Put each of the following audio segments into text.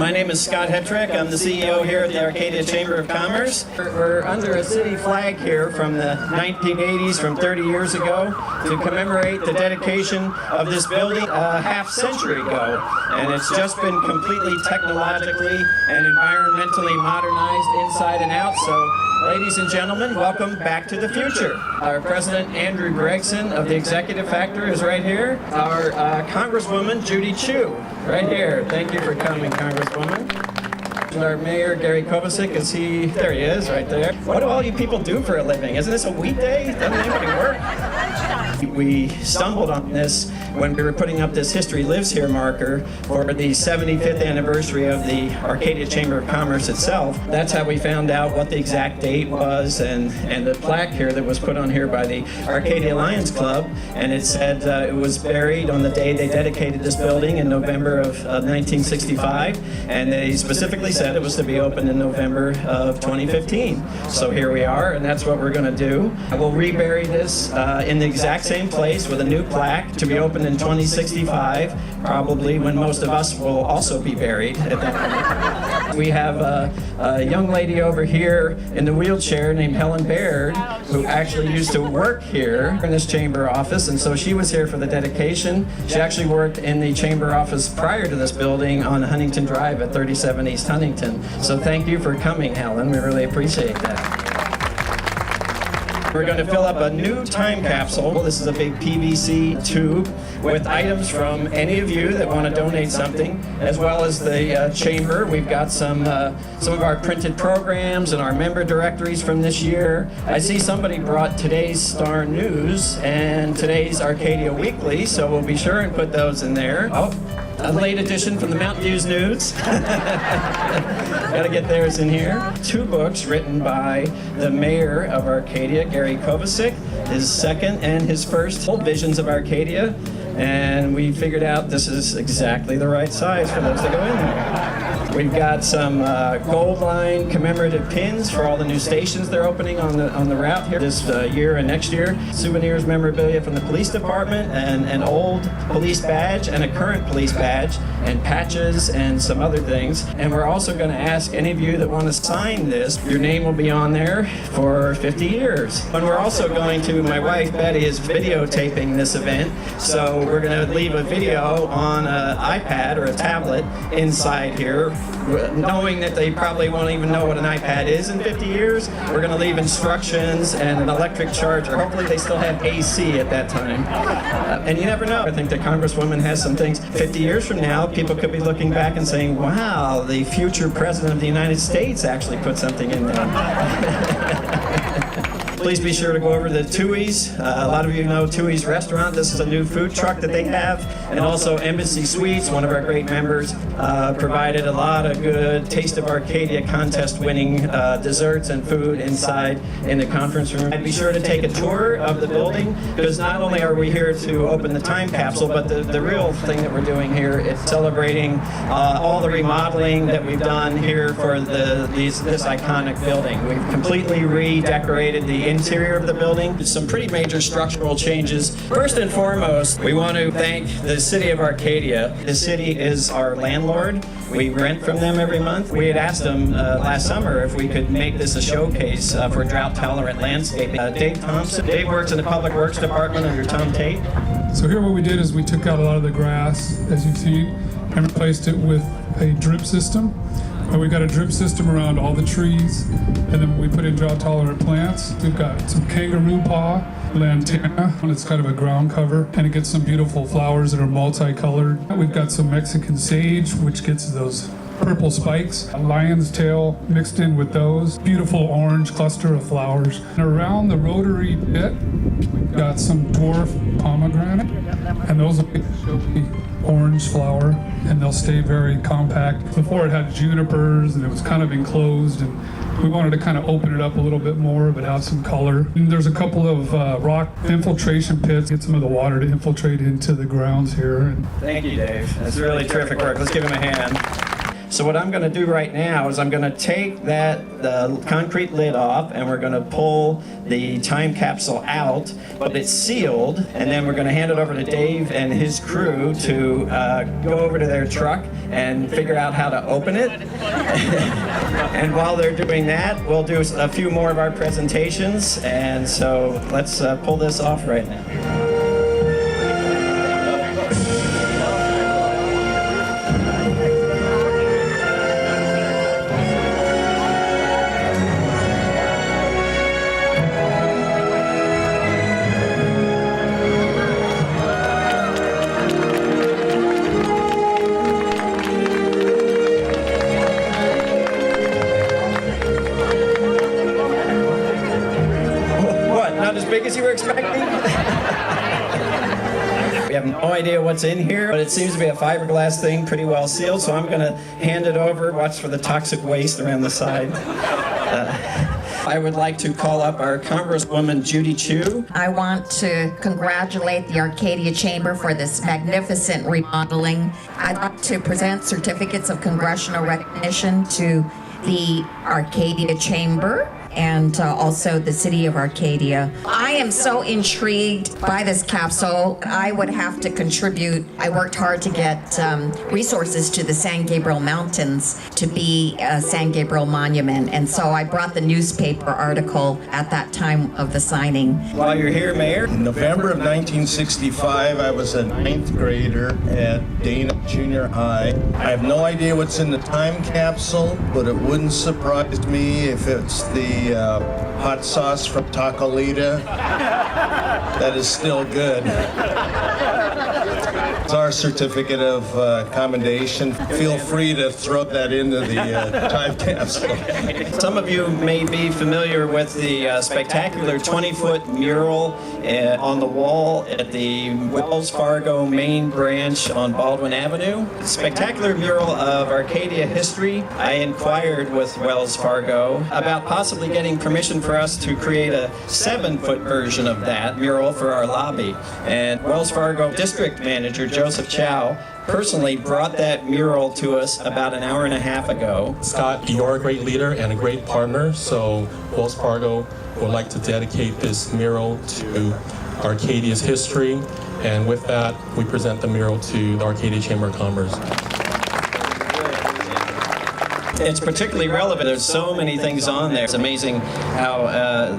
My name is Scott Hettrick. I'm the CEO here at the Arcadia Chamber of Commerce. We're under a city flag here from the 1980s, from 30 years ago, to commemorate the dedication of this building a half-century ago. And it's just been completely technologically and environmentally modernized inside and out. So, ladies and gentlemen, welcome back to the future. Our President Andrew Gregson of the Executive Factor is right here. Our Congresswoman Judy Chu, right here. Thank you for coming, Congresswoman. Our Mayor Gary Kovacic, there he is, right there. What do all you people do for a living? Isn't this a weekday? Doesn't anybody work? We stumbled on this when we were putting up this History Lives Here marker for the 75th anniversary of the Arcadia Chamber of Commerce itself. That's how we found out what the exact date was, and the plaque here that was put on here by the Arcadia Lions Club, and it said it was buried on the day they dedicated this building in November of 1965, and they specifically said it was to be opened in November of 2015. So here we are, and that's what we're going to do. We'll rebury this in the exact same place with a new plaque to be opened in 2065, probably when most of us will also be buried at that point. We have a young lady over here in the wheelchair named Helen Baird, who actually used to work here in this chamber office, and so she was here for the dedication. She actually worked in the chamber office prior to this building on Huntington Drive at 37 East Huntington. So thank you for coming, Helen. We really appreciate that. We're going to fill up a new time capsule. This is a big PVC tube with items from any of you that want to donate something, as well as the chamber. We've got some of our printed programs and our member directories from this year. I see somebody brought today's Star News and today's Arcadia Weekly, so we'll be sure and put those in there. Oh, a late edition from the Mountain Views News. Gotta get theirs in here. 2 books written by the mayor of Arcadia, Gary Kovacic, his second and his first full Visions of Arcadia, and we figured out this is exactly the right size for those that go in there. We've got some gold line commemorative pins for all the new stations they're opening on the route here this year and next year. Souvenirs, memorabilia from the police department, and an old police badge and a current police badge, and patches and some other things. And we're also going to ask any of you that want to sign this, your name will be on there for 50 years. And we're also going to, my wife Betty is videotaping this event, so we're going to leave a video on an iPad or a tablet inside here, knowing that they probably won't even know what an iPad is in 50 years. We're going to leave instructions and an electric charger. Hopefully they still have AC at that time. And you never know. I think the Congresswoman has some things. 50 years from now, people could be looking back and saying, wow, the future President of the United States actually put something in there. Please be sure to go over to Tui's. A lot of you know Tui's restaurant. This is a new food truck that they have. And also Embassy Suites, one of our great members, provided a lot of good Taste of Arcadia contest-winning desserts and food inside in the conference room. And be sure to take a tour of the building, because not only are we here to open the time capsule, but the real thing that we're doing here is celebrating all the remodeling that we've done here for this iconic building. We've completely redecorated the interior of the building. Some pretty major structural changes. First and foremost, we want to thank the city of Arcadia. The city is our landlord. We rent from them every month. We had asked them last summer if we could make this a showcase for drought-tolerant landscaping. Dave Thompson. Dave works in the Public Works Department under Tom Tate. So here what we did is we took out a lot of the grass, as you've seen, and replaced it with a drip system. And we've got a drip system around all the trees, and then we put in drought-tolerant plants. We've got some kangaroo paw, lantana, and it's kind of a ground cover, and it gets some beautiful flowers that are multicolored. We've got some Mexican sage, which gets those purple spikes, a lion's tail mixed in with those, beautiful orange cluster of flowers. And around the rotary pit, we've got some dwarf pomegranate, and those will be orange flower, and they'll stay very compact. Before it had junipers, and it was kind of enclosed, and we wanted to kind of open it up a little bit more, but have some color. And there's a couple of rock infiltration pits, get some of the water to infiltrate into the grounds here. Thank you, Dave. That's really terrific work. Let's give him a hand. So what I'm going to do right now is I'm going to take the concrete lid off, and we're going to pull the time capsule out, but it's sealed, and then we're going to hand it over to Dave and his crew to go over to their truck and figure out how to open it. And while they're doing that, we'll do a few more of our presentations, and so let's pull this off right now. As big as you were expecting? We have no idea what's in here, but it seems to be a fiberglass thing, pretty well sealed, so I'm going to hand it over. Watch for the toxic waste around the side. I would like to call up our Congresswoman Judy Chu. I want to congratulate the Arcadia Chamber for this magnificent remodeling. I'd like to present certificates of congressional recognition to the Arcadia Chamber and also the city of Arcadia. I am so intrigued by this capsule. I would have to contribute. I worked hard to get resources to the San Gabriel Mountains to be a San Gabriel monument, and so I brought the newspaper article at that time of the signing. While you're here, Mayor. In November of 1965, I was a 9th grader at Dana Junior High. I have no idea what's in the time capsule, but it wouldn't surprise me if it's the hot sauce from Tacolita. That is still good. It's our certificate of commendation. Feel free to throw that into the time capsule. Some of you may be familiar with the spectacular 20-foot mural on the wall at the Wells Fargo main branch on Baldwin Avenue. Spectacular mural of Arcadia history. I inquired with Wells Fargo about possibly getting permission for us to create a 7-foot version of that mural for our lobby. And Wells Fargo District Manager Joseph Chow personally brought that mural to us about an hour and a half ago. Scott, you're a great leader and a great partner, so Wells Fargo would like to dedicate this mural to Arcadia's history, and with that, we present the mural to the Arcadia Chamber of Commerce. It's particularly relevant. There's so many things on there. It's amazing how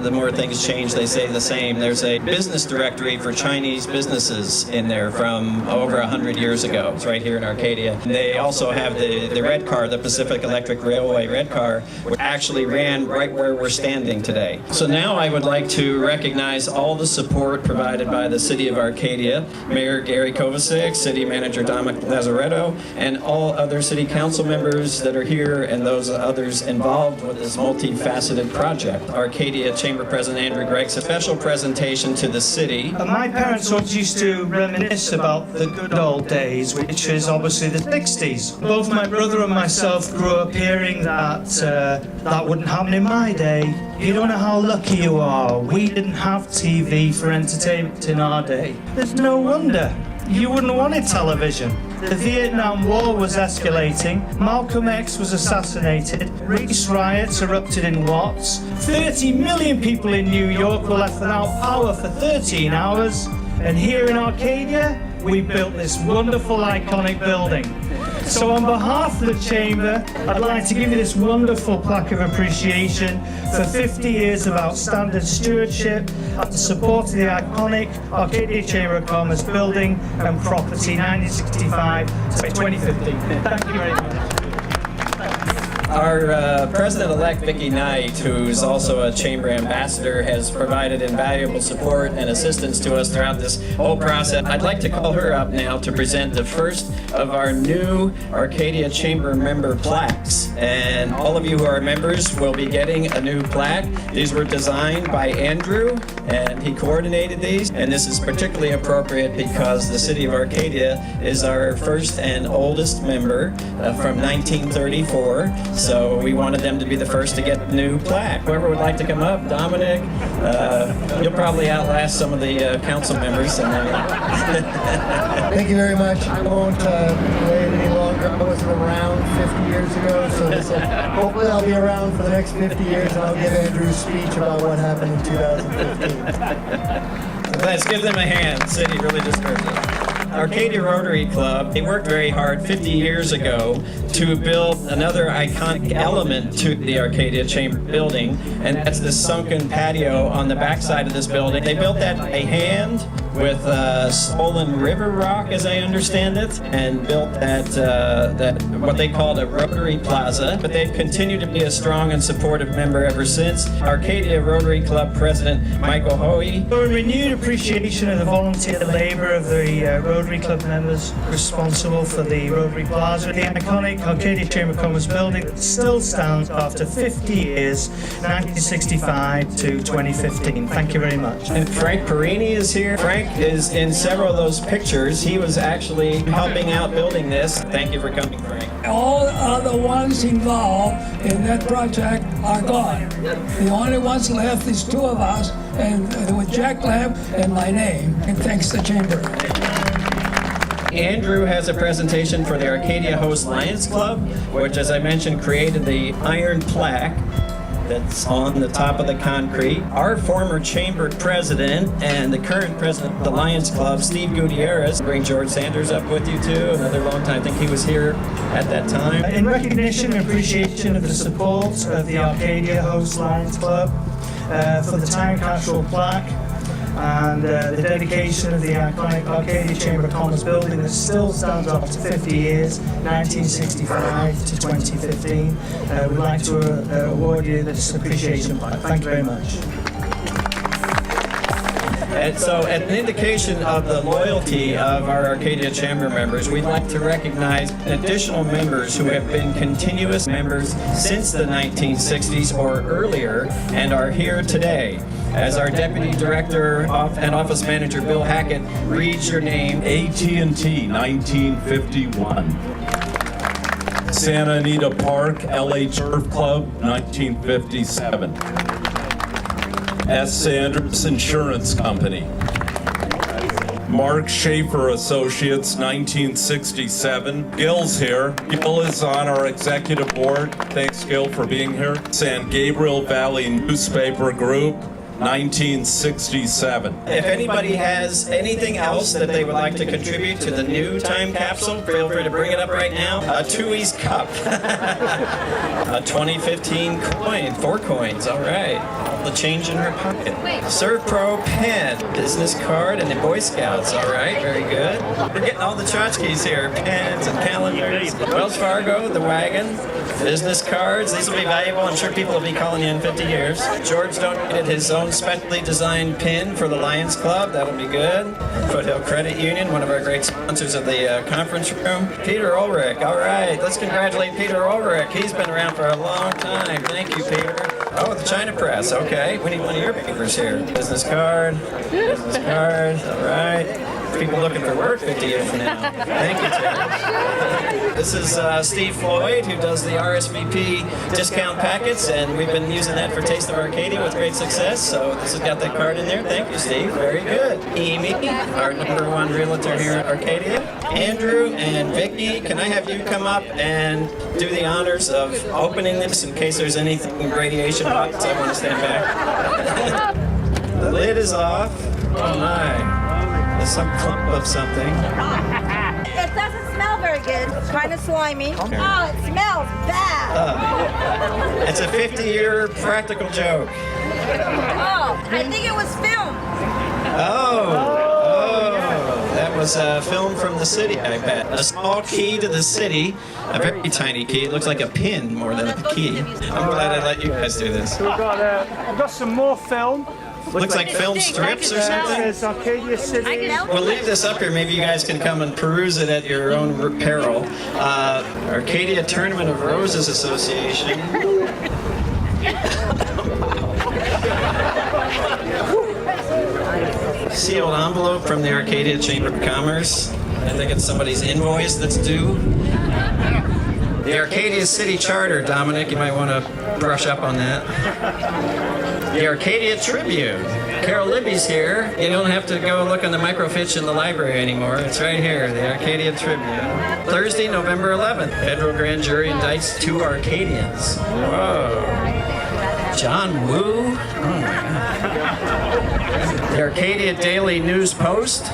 the more things change, they stay the same. There's a business directory for Chinese businesses in there from over 100 years ago. It's right here in Arcadia. They also have the red car, the Pacific Electric Railway red car, which actually ran right where we're standing today. So now I would like to recognize all the support provided by the City of Arcadia, Mayor Gary Kovacic, City Manager Dominic Lazzaretto, and all other City Council members that are here and those others involved with this multifaceted project. Arcadia Chamber President Andrew Gregson, special presentation to the city. My parents always used to reminisce about the good old days, which is obviously the 60s. Both my brother and myself grew up hearing that that wouldn't happen in my day. You don't know how lucky you are. We didn't have TV for entertainment in our day. There's no wonder. You wouldn't want television. The Vietnam War was escalating, Malcolm X was assassinated, race riots erupted in Watts, 30 million people in New York were left without power for 13 hours, and here in Arcadia, we built this wonderful, iconic building. So on behalf of the Chamber, I'd like to give you this wonderful plaque of appreciation for 50 years of outstanding stewardship and the support of the iconic Arcadia Chamber of Commerce building and property 1965 to 2015. Thank you very much. Our President-elect Vicki Knight, who's also a Chamber Ambassador, has provided invaluable support and assistance to us throughout this whole process. I'd like to call her up now to present the first of our new Arcadia Chamber member plaques. And all of you who are members will be getting a new plaque. These were designed by Andrew, and he coordinated these. And this is particularly appropriate because the City of Arcadia is our first and oldest member from 1934. So we wanted them to be the first to get the new plaque. Whoever would like to come up, Dominic, you'll probably outlast some of the council members. Thank you very much. I won't delay it any longer. I wasn't around 50 years ago, so they said, hopefully I'll be around for the next 50 years and I'll give Andrew a speech about what happened in 2015. Let's give them a hand. City really deserves it. Arcadia Rotary Club, they worked very hard 50 years ago to build another iconic element to the Arcadia Chamber building, and that's the sunken patio on the backside of this building. They built that by hand with stolen river rock, as I understand it, and built that what they called a Rotary Plaza, but they've continued to be a strong and supportive member ever since. Arcadia Rotary Club President Michael Hoey. For a renewed appreciation of the volunteer labor of the Rotary Club members responsible for the Rotary Plaza, the iconic Arcadia Chamber of Commerce building that still stands after 50 years, 1965 to 2015. Thank you very much. And Frank Perini is here. Frank is in several of those pictures. He was actually helping out building this. Thank you for coming, Frank. All other ones involved in that project are gone. The only ones left is two of us, and with Jack Lamb and my name, and thanks to Chamber. Andrew has a presentation for the Arcadia Host Lions Club, which, as I mentioned, created the iron plaque that's on the top of the concrete. Our former chamber president and the current president of the Lions Club, Steve Gutierrez, bring George Sanders up with you too, another long time. I think he was here at that time. In recognition and appreciation of the support of the Arcadia Host Lions Club for the time capsule plaque and the dedication of the iconic Arcadia Chamber of Commerce building that still stands after 50 years, 1965 to 2015. We'd like to award you this appreciation plaque. Thank you very much. And so, as an indication of the loyalty of our Arcadia Chamber members, we'd like to recognize additional members who have been continuous members since the 1960s or earlier and are here today. As our Deputy Director and Office Manager Bill Hackett reads your name. AT&T, 1951. Santa Anita Park, LA Turf Club, 1957. S. Sanders Insurance Company. Mark Schaefer Associates, 1967. Gil's here. Gil is on our executive board. Thanks, Gil, for being here. San Gabriel Valley Newspaper Group, 1967. If anybody has anything else that they would like to contribute to the new time capsule, feel free to bring it up right now. A Tui's cup. A 2015 coin, 4 coins, all right. The change in her pocket. Serve Pro pen, business card, and the Boy Scouts, all right, very good. We're getting all the tchotchkes here, pens and calendars. Wells Fargo, the wagon, business cards. These will be valuable. I'm sure people will be calling you in 50 years. George donated his own specially designed pin for the Lions Club. That'll be good. Foothill Credit Union, one of our great sponsors of the conference room. Peter Ulrich, all right. Let's congratulate Peter Ulrich. He's been around for a long time. Thank you, Peter. Oh, the China Press, okay. We need one of your papers here. Business card, all right. People looking for work 50 years from now. Thank you, Terry. This is Steve Floyd, who does the RSVP discount packets, and we've been using that for Taste of Arcadia with great success, so this has got that card in there. Thank you, Steve. Very good. Amy, our #1 realtor here at Arcadia. Andrew and Vicki, can I have you come up and do the honors of opening this in case there's anything radiation box? I want to stand back. The lid is off. Oh my. There's some clump of something. It doesn't smell very good. It's kind of slimy. Oh, it smells bad. It's a 50-year practical joke. Oh, I think it was filmed. That was a film from the city, I bet. A small key to the city, a very tiny key. It looks like a pin more than a key. I'm glad I let you guys do this. We've got some more film. Looks like film strips or something. It's Arcadia City. We'll leave this up here. Maybe you guys can come and peruse it at your own peril. Arcadia Tournament of Roses Association. Sealed envelope from the Arcadia Chamber of Commerce. I think it's somebody's invoice that's due. The Arcadia City Charter, Dominic, you might want to brush up on that. The Arcadia Tribune. Carol Libby's here. You don't have to go look on the microfiche in the library anymore. It's right here, the Arcadia Tribune. Thursday, November 11th, federal grand jury indicts 2 Arcadians. Whoa. John Woo? Oh my God. The Arcadia Daily News Post,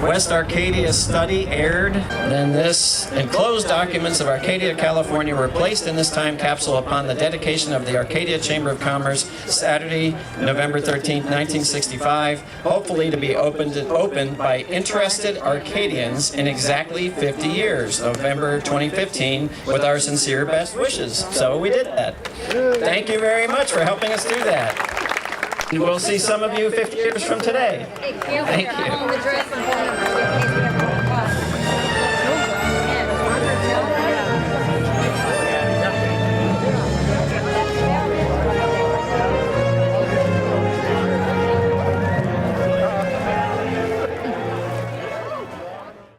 West Arcadia Study aired. Then this enclosed documents of Arcadia, California were placed in this time capsule upon the dedication of the Arcadia Chamber of Commerce, Saturday, November 13th, 1965, hopefully to be opened by interested Arcadians in exactly 50 years, November 2015, with our sincere best wishes. So we did that. Thank you very much for helping us do that. We'll see some of you 50 years from today. Thank you.